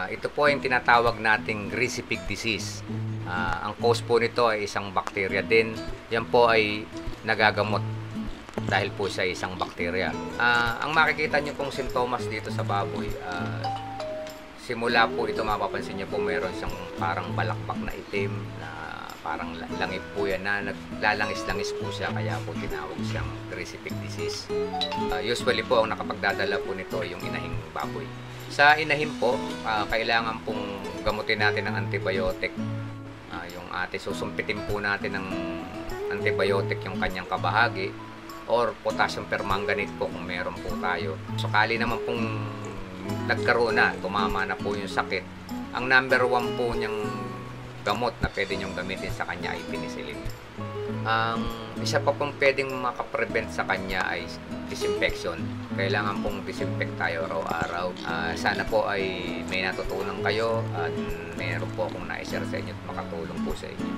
Ito po yung tinatawag nating greasy pig disease. Ang cause po nito ay isang bacteria din. Yan po ay nagagamot dahil po sa isang bacteria. Ang makikita nyo pong sintomas dito sa baboy, simula po ito mapapansin nyo po meron siyang parang balakbak na itim na parang langip po yan na naglalangis-langis po siya, kaya po tinawag siyang greasy pig disease. Usually po ang nakapagdadala po nito yung inahing baboy. Sa inahin po, kailangan pong gamutin natin ng antibiotic. Yung susumpitin po natin ng antibiotic yung kanyang kabahagi or potassium permanganate po kung meron po tayo. Sakali naman pong nagkaroon na, tumama na po yung sakit, ang number 1 po niyang gamot na pwede niyong gamitin sa kanya ay penicillin. Ang isa pa pong pwedeng makaprevent sa kanya ay disinfection. Kailangan pong disinfect tayo araw-araw. Sana po ay may natutunan kayo at mayroon po akong na-share sa inyo at makatulong po sa inyo.